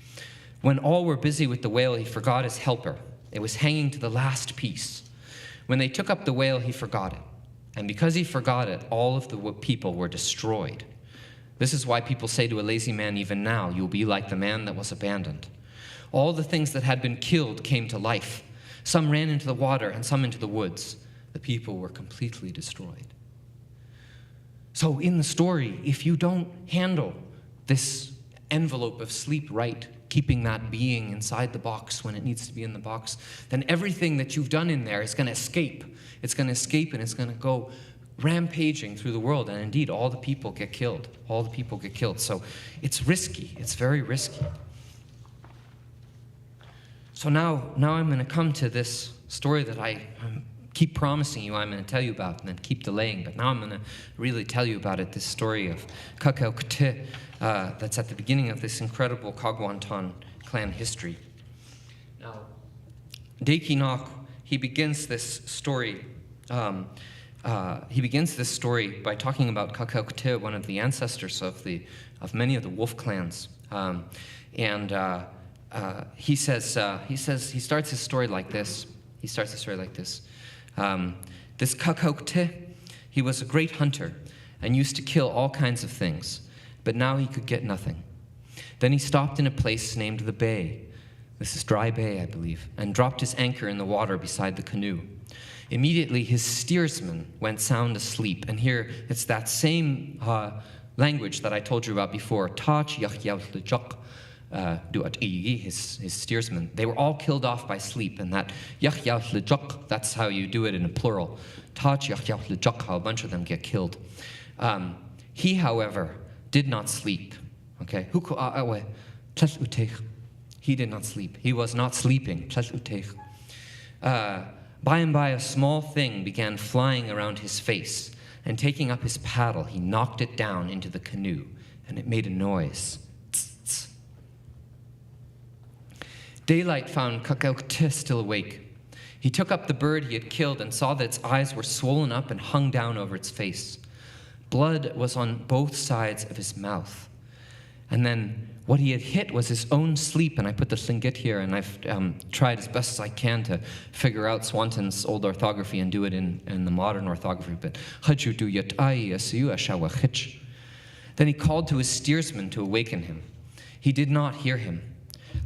When all were busy with the whale, he forgot his helper. It was hanging to the last piece. When they took up the whale, he forgot it. And because he forgot it, all of the people were destroyed. This is why people say to a lazy man even now, you'll be like the man that was abandoned. All the things that had been killed came to life. Some ran into the water and some into the woods. The people were completely destroyed. So in the story, if you don't handle this envelope of sleep right, keeping that being inside the box when it needs to be in the box, then everything that you've done in there is going to escape. It's going to escape and it's going to go rampaging through the world. And indeed, all the people get killed. All the people get killed. So it's risky. It's very risky. So now I'm going to come to this story that I keep promising you I'm going to tell you about and then keep delaying. But now I'm going to really tell you about it, this story of Kaagwaantaan that's at the beginning of this incredible Kaagwaantaan clan history. Now, Deikeenaak'w, he begins this story by talking about Kaagwaantaan, one of the ancestors of many of the wolf clans. He starts his story like this. This Kaagwaantaan, he was a great hunter and used to kill all kinds of things, but now he could get nothing. Then he stopped in a place named the Bay, this is Dry Bay, I believe, and dropped his anchor in the water beside the canoe. Immediately his steersman went sound asleep, and here it's that same language that I told you about before, his steersman. They were all killed off by sleep, and that that's how you do it in a plural. How a bunch of them get killed. He, however, did not sleep. Okay? He did not sleep. He was not sleeping. By and by, a small thing began flying around his face, and taking up his paddle, he knocked it down into the canoe, and it made a noise. Daylight found Kaagwaantaan still awake. He took up the bird he had killed and saw that its eyes were swollen up and hung down over its face. Blood was on both sides of his mouth. And then what he had hit was his own sleep, and I put the Tlingit here, and I've tried as best as I can to figure out Swanton's old orthography and do it in the modern orthography, but then he called to his steersman to awaken him. He did not hear him.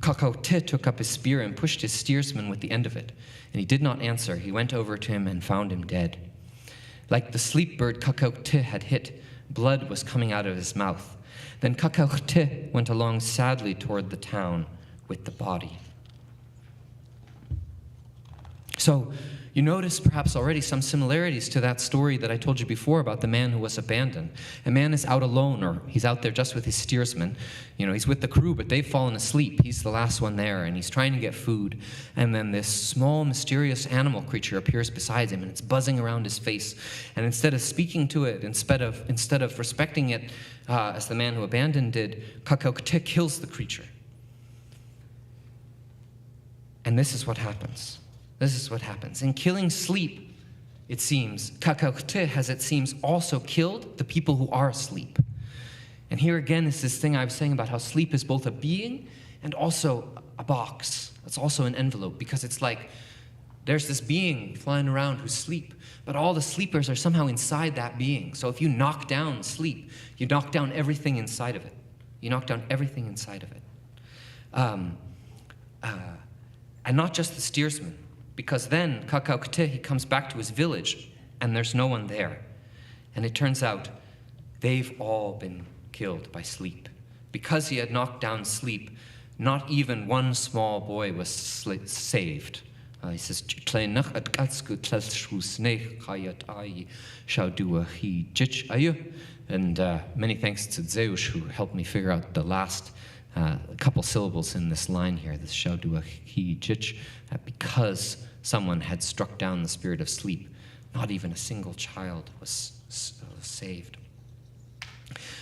Kaagwaantaan took up his spear and pushed his steersman with the end of it, and he did not answer. He went over to him and found him dead. Like the sleep bird Kaagwaantaan had hit, blood was coming out of his mouth. Then Kaagwaantaan went along sadly toward the town with the body. So You notice perhaps already some similarities to that story that I told you before about the man who was abandoned. A man is out alone, or he's out there just with his steersman. He's with the crew, but they've fallen asleep. He's the last one there, and he's trying to get food. And then this small, mysterious animal creature appears beside him, and it's buzzing around his face. And instead of speaking to it, instead of respecting it, as the man who abandoned did, Kaagwaantaan kills the creature. And this is what happens. This is what happens. In killing sleep, it seems, Kaagwaantaan has, it seems, also killed the people who are asleep. And here again is this thing I was saying about how sleep is both a being and also a box. It's also an envelope, because it's like there's this being flying around who's asleep, but all the sleepers are somehow inside that being. So if you knock down sleep, you knock down everything inside of it. You knock down everything inside of it. And not just the steersman, because then Kaagwaantaan, he comes back to his village, and there's no one there. And it turns out they've all been killed by sleep. Because he had knocked down sleep, not even one small boy was saved. He says, and many thanks to Zeus, who helped me figure out the last couple syllables in this line here, this because someone had struck down the spirit of sleep, not even a single child was saved.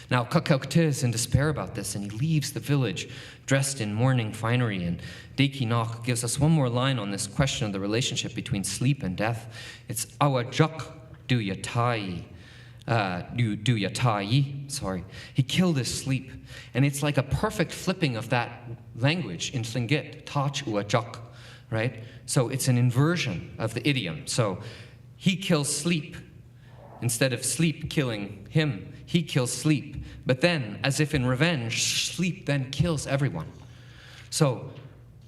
Now, Kaagwaantaan is in despair about this, and he leaves the village dressed in mourning finery. And Deikeenaak'w gives us one more line on this question of the relationship between sleep and death. It's "Awajak du yatai." He killed his sleep. And it's like a perfect flipping of that language in Tlingit, at.óow, right? So it's an inversion of the idiom. So he kills sleep. Instead of sleep killing him, he kills sleep. But then, as if in revenge, sleep then kills everyone. So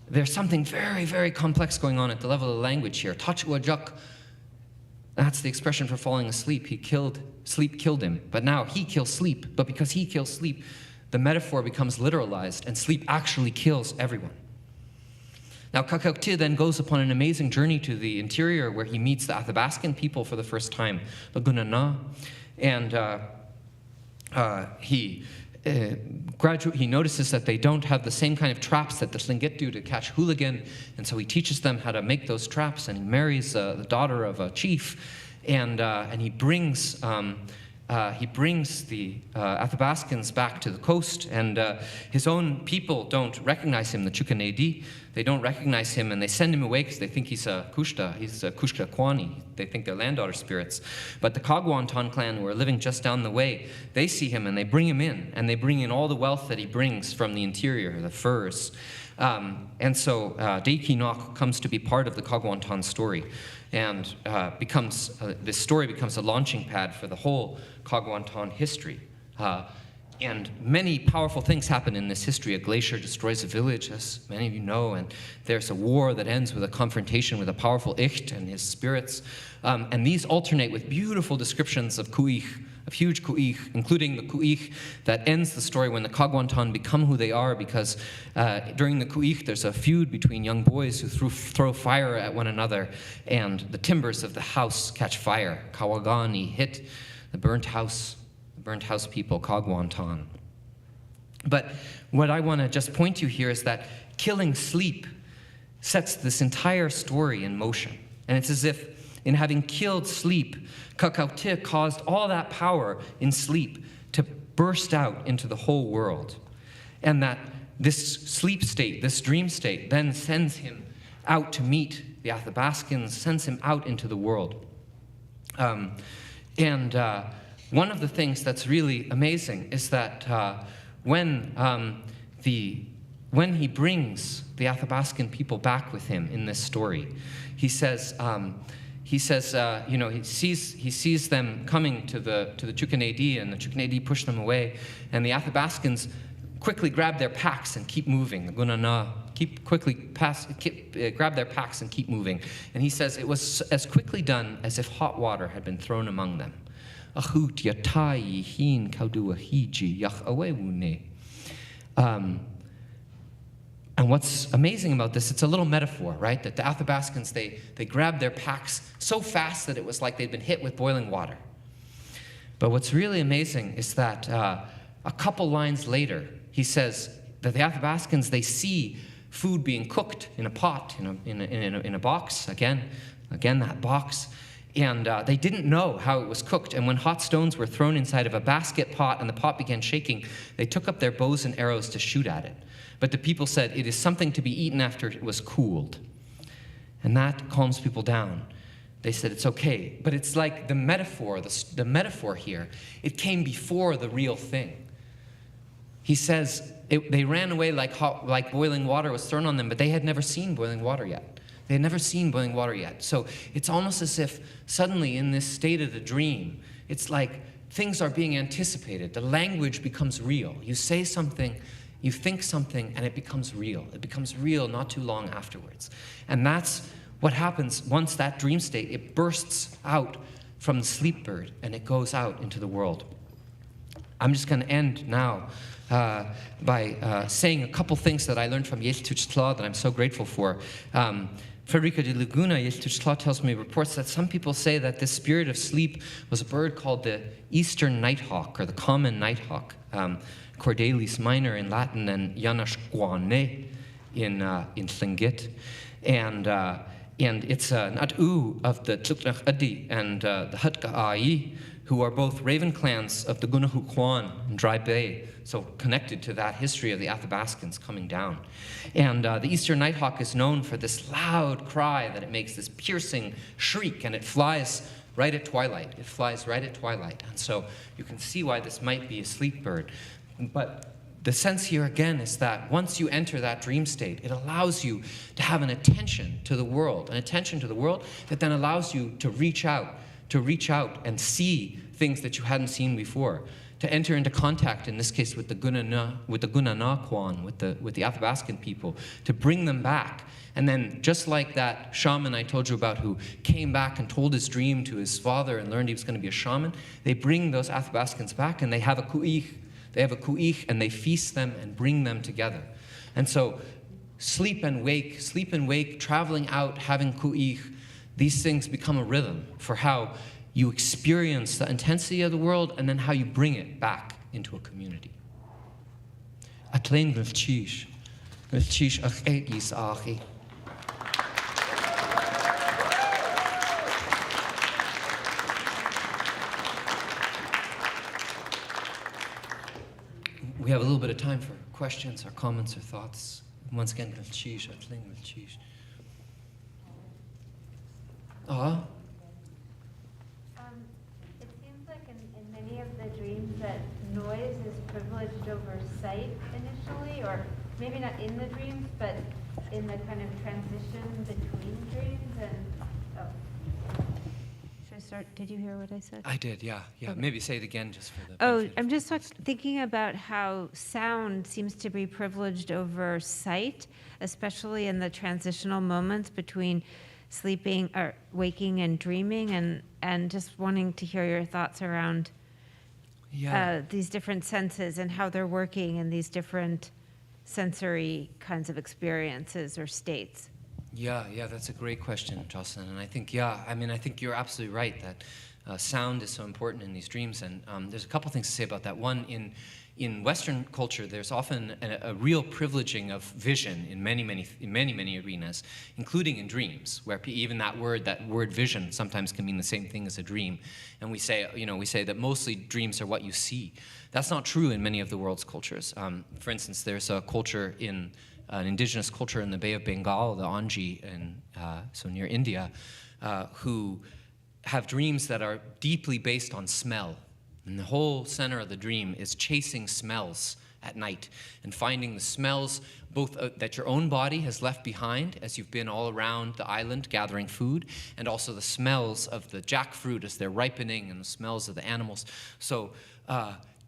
there's something very, very complex going on at the level of the language here. at.óow, that's the expression for falling asleep. Sleep killed him. But now he kills sleep. But because he kills sleep, the metaphor becomes literalized, and sleep actually kills everyone. Now, Kaagwaantaan then goes upon an amazing journey to the interior, where he meets the Athabaskan people for the first time, the Gunana, and he notices that they don't have the same kind of traps that the Tlingit do to catch hooligan, and so he teaches them how to make those traps, and he marries the daughter of a chief, and he brings the Athabaskans back to the coast, and his own people don't recognize him, the Chukanedi. They don't recognize him, and they send him away because they think he's a Kushta. He's a Kushta Kwani. They think they're land daughter spirits. But the Kaagwaantaan clan, who are living just down the way, they see him, and they bring him in, and they bring in all the wealth that he brings from the interior, the furs. And so Deikeenaak'w comes to be part of the Kaagwaantaan story, and this story becomes a launching pad for the whole Kaagwaantaan history. And many powerful things happen in this history. A glacier destroys a village, as many of you know, and there's a war that ends with a confrontation with a powerful Icht and his spirits. And these alternate with beautiful descriptions of Ku'ich, of huge Ku'ich, including the Ku'ich that ends the story when the Kaagwaantaan become who they are, because during the Ku'ich there's a feud between young boys who throw fire at one another, and the timbers of the house catch fire. Kawagani hit the burnt house people, Kaagwaantaan. But what I want to just point to here is that killing sleep sets this entire story in motion. And it's as if, in having killed sleep, Kaagwaantaan caused all that power in sleep to burst out into the whole world. And that this sleep state, this dream state, then sends him out to meet the Athabaskans, sends him out into the world. One of the things that's really amazing is that when he brings the Athabaskan people back with him in this story, he says, he sees them coming to the Chukanedi, and the Chukanedi push them away, and the Athabaskans quickly grab their packs and keep moving. The Gunana grab their packs and keep moving. And he says it was as quickly done as if hot water had been thrown among them. And what's amazing about this, it's a little metaphor, right? That the Athabascans, they grabbed their packs so fast that it was like they'd been hit with boiling water. But what's really amazing is that a couple lines later, he says that the Athabascans, they see food being cooked in a pot, in a box, again that box, and they didn't know how it was cooked. And when hot stones were thrown inside of a basket pot and the pot began shaking, they took up their bows and arrows to shoot at it. But the people said, it is something to be eaten after it was cooled. And that calms people down. They said, it's okay. But it's like the metaphor, the metaphor here, it came before the real thing. He says, they ran away like boiling water was thrown on them, but they had never seen boiling water yet. They had never seen boiling water yet. So it's almost as if suddenly in this state of the dream, it's like things are being anticipated. The language becomes real. You say something, you think something, and it becomes real. It becomes real not too long afterwards. And that's what happens once that dream state, it bursts out from the sleep bird, and it goes out into the world. I'm just going to end now by saying a couple things that I learned from at.óow that I'm so grateful for. Frederica de Laguna, at.óow tells me, reports that some people say that this spirit of sleep was a bird called the eastern nighthawk, or the common nighthawk. Cordalis minor in Latin, and Yanashguane in Tlingit. And it's an at.óow of the Tlingit and the at.óow, who are both raven clans of the Gunahuquan and Dry Bay, so connected to that history of the Athabascans coming down. And the eastern nighthawk is known for this loud cry that it makes, this piercing shriek, and it flies right at twilight. It flies right at twilight. And so you can see why this might be a sleep bird. But the sense here again is that once you enter that dream state, it allows you to have an attention to the world that then allows you to reach out and see things that you hadn't seen before, to enter into contact, in this case with the Deikeenaak'w, with the Athabascan people, to bring them back. And then just like that shaman I told you about who came back and told his dream to his father and learned he was going to be a shaman, they bring those Athabascans back and they have a ku'ich. They have a ku'ich, and they feast them and bring them together. And so sleep and wake, traveling out, having ku'ich, these things become a rhythm for how you experience the intensity of the world and then how you bring it back into a community. We have a little bit of time for questions or comments or thoughts. Once again, it seems like in many of the dreams that noise is privileged over sight initially, or maybe not in the dreams, but in the kind of transition between dreams. And should I start? Did you hear what I said? I did, yeah. Okay. Maybe say it again just for the benefit. I'm just thinking about how sound seems to be privileged over sight, especially in the transitional moments between sleeping or waking and dreaming, and just wanting to hear your thoughts around these different senses and how they're working in these different sensory kinds of experiences or states. Yeah, that's a great question, Jocelyn. And I think, I think you're absolutely right that sound is so important in these dreams. And there's a couple things to say about that. One, in Western culture, there's often a real privileging of vision in many arenas, including in dreams, where even that word vision sometimes can mean the same thing as a dream. And we say that mostly dreams are what you see. That's not true in many of the world's cultures. For instance, there's a culture an indigenous culture in the Bay of Bengal, the Anji, so near India, who have dreams that are deeply based on smell. And the whole center of the dream is chasing smells at night and finding the smells both that your own body has left behind as you've been all around the island gathering food, and also the smells of the jackfruit as they're ripening and the smells of the animals. So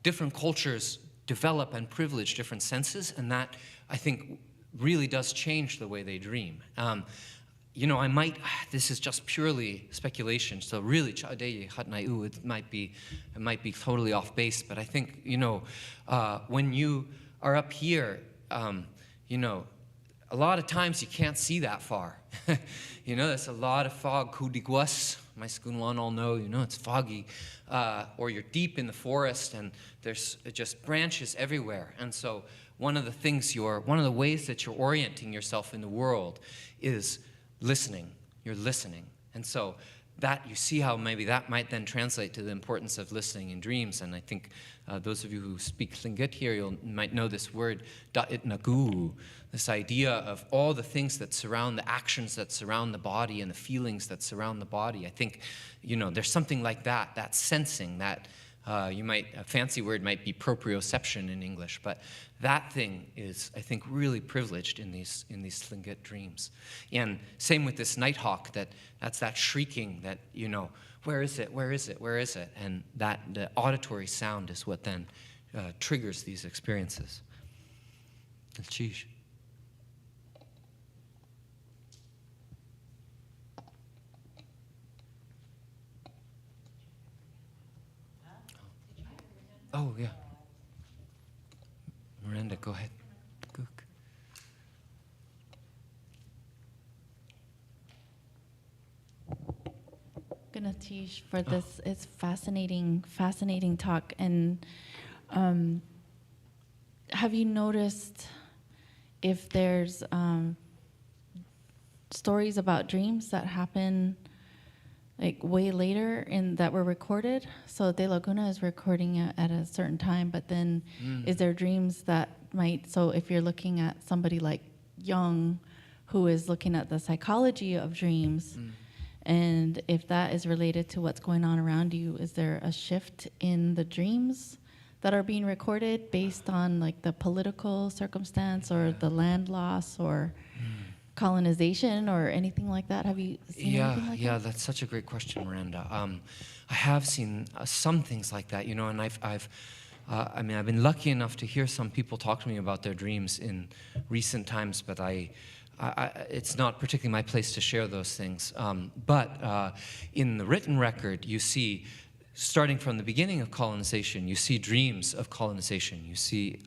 different cultures develop and privilege different senses, and that, I think, really does change the way they dream. This is just purely speculation, so really, it might be totally off base, but I think, when you are up here, a lot of times you can't see that far. There's a lot of fog. Kudigwas, my Skunwan all know, it's foggy. Or you're deep in the forest and there's just branches everywhere. And so one of the ways that you're orienting yourself in the world is listening. You're listening. And so that, you see how maybe that might then translate to the importance of listening in dreams. And I think those of you who speak Tlingit here, you might know this word, Deikeenaak'w, this idea of all the things that surround, the actions that surround the body and the feelings that surround the body. I think, there's something like that sensing, that a fancy word might be proprioception in English, but that thing is, I think, really privileged in these Tlingit dreams. And same with this nighthawk, that's that shrieking that, where is it, where is it, where is it? And that the auditory sound is what then triggers these experiences. Sheesh. Oh, yeah. Miranda, go ahead. Gook. Gonna teach for this. It's fascinating talk. And have you noticed if there's stories about dreams that happen like way later that were recorded? So De Laguna is recording it at a certain time, but then is there dreams that so if you're looking at somebody like Jung, who is looking at the psychology of dreams, and if that is related to what's going on around you, is there a shift in the dreams that are being recorded based on like the political circumstance or the land loss or colonization or anything like that? Have you seen anything like that? Yeah, that's such a great question, Miranda. I have seen some things like that, and I've been lucky enough to hear some people talk to me about their dreams in recent times, but it's not particularly my place to share those things. But in the written record, you see, starting from the beginning of colonization, you see dreams of colonization. You see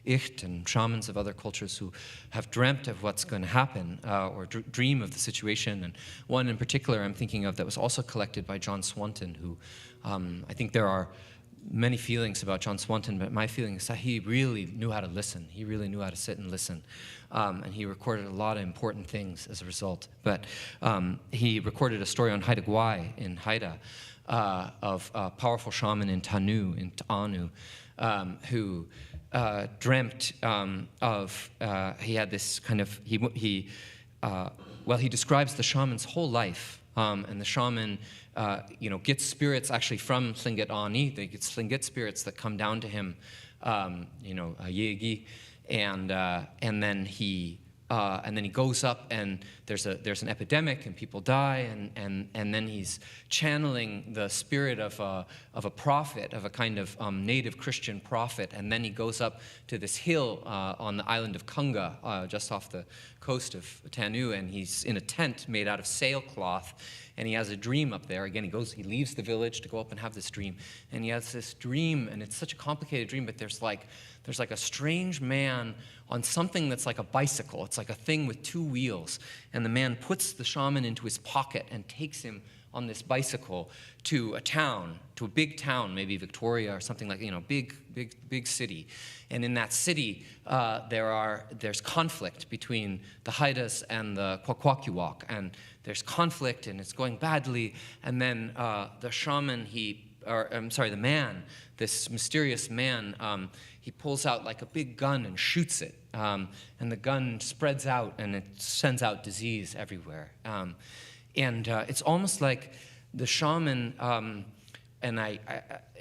Icht and shamans of other cultures who have dreamt of what's going to happen or dream of the situation. And one in particular I'm thinking of that was also collected by John Swanton, who I think there are many feelings about John Swanton, but my feeling is that he really knew how to listen. He really knew how to sit and listen. And he recorded a lot of important things as a result. But he recorded a story on Haida Gwaii in Haida, of a powerful shaman in at.óow, who dreamt he had this kind of, he describes the shaman's whole life, and the shaman, gets spirits actually from Tlingit Ani. They get Tlingit spirits that come down to him, Yegi, and then he goes up and there's an epidemic and people die, and then he's channeling the spirit of a prophet, of a kind of native Christian prophet, and then he goes up to this hill on the island of Kunga, just off the coast of at.óow, and he's in a tent made out of sailcloth, and he has a dream up there. Again, he leaves the village to go up and have this dream, and he has this dream, and it's such a complicated dream, but there's like a strange man on something that's like a bicycle. It's like a thing with two wheels. And the man puts the shaman into his pocket and takes him on this bicycle to a town, to a big town, maybe Victoria or something like, big city. And in that city, there's conflict between the Haidas and the Kaagwaantaan, and there's conflict and it's going badly. And then the shaman, the man, this mysterious man, he pulls out like a big gun and shoots it. And the gun spreads out and it sends out disease everywhere. And it's almost like the shaman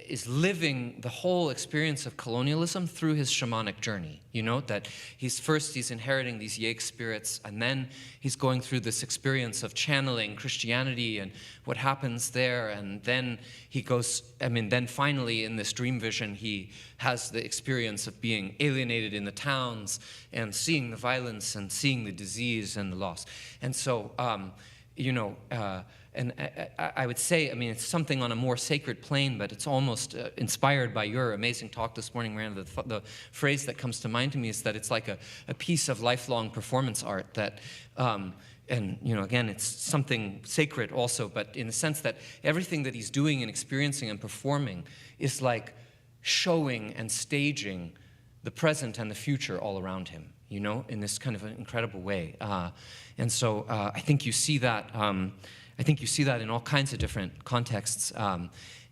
is living the whole experience of colonialism through his shamanic journey. That he's inheriting these Yeg spirits, and then he's going through this experience of channeling Christianity and what happens there, and then then finally in this dream vision, he has the experience of being alienated in the towns and seeing the violence and seeing the disease and the loss. And so and I would say, I mean, it's something on a more sacred plane, but it's almost inspired by your amazing talk this morning, Miranda. The phrase that comes to mind to me is that it's like a piece of lifelong performance art that, and again, it's something sacred also, but in the sense that everything that he's doing and experiencing and performing is like showing and staging the present and the future all around him, in this kind of an incredible way. And so I think you see that. I think you see that in all kinds of different contexts.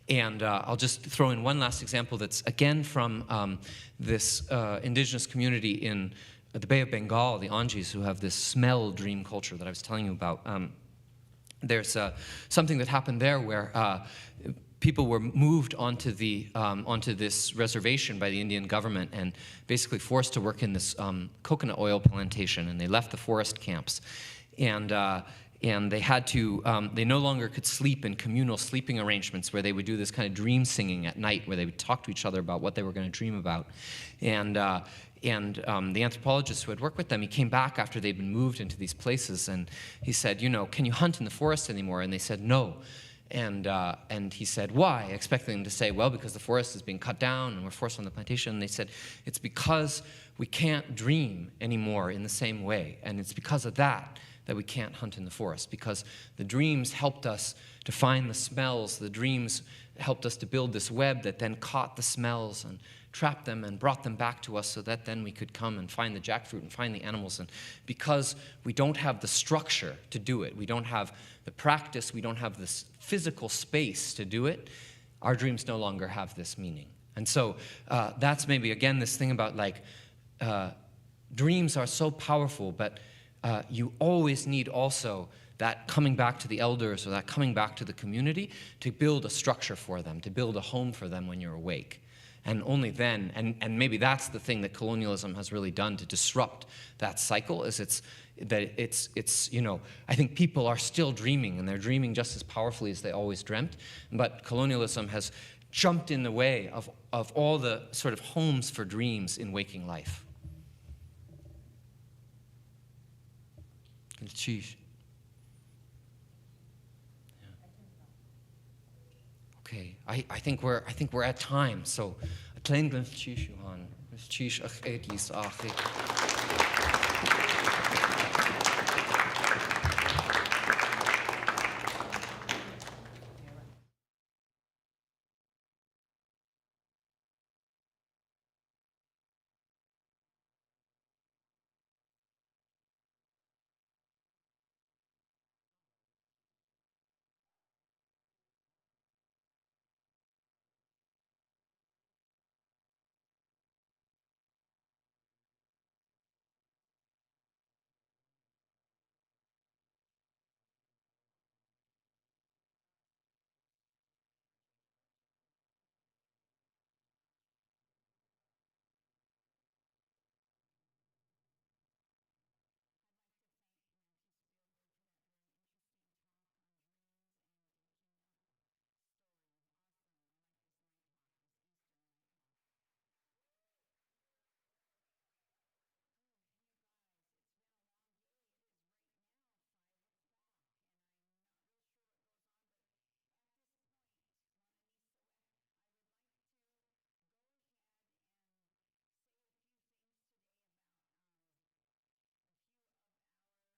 And I'll just throw in one last example that's again from this indigenous community in the Bay of Bengal, the Anjis, who have this smell dream culture that I was telling you about. There's something that happened there where people were moved onto this reservation by the Indian government and basically forced to work in this coconut oil plantation, and they left the forest camps. And they had to, they no longer could sleep in communal sleeping arrangements where they would do this kind of dream singing at night where they would talk to each other about what they were going to dream about. And the anthropologist who had worked with them, he came back after they'd been moved into these places, and he said, can you hunt in the forest anymore? And they said, no. And he said, why? Expecting them to say, well, because the forest is being cut down and we're forced on the plantation. And they said, it's because we can't dream anymore in the same way. And it's because of that we can't hunt in the forest, because the dreams helped us to find the smells. The dreams helped us to build this web that then caught the smells and trapped them and brought them back to us so that then we could come and find the jackfruit and find the animals. And because we don't have the structure to do it, we don't have the practice, we don't have this physical space to do it, our dreams no longer have this meaning. And so that's maybe, again, this thing about dreams are so powerful, but you always need also that coming back to the elders or that coming back to the community to build a structure for them, to build a home for them when you're awake. And only then, and maybe that's the thing that colonialism has really done to disrupt that cycle, is I think people are still dreaming, and they're dreaming just as powerfully as they always dreamt, but colonialism has jumped in the way of all the sort of homes for dreams in waking life. Okay, I think we're at time. So, Tlingit,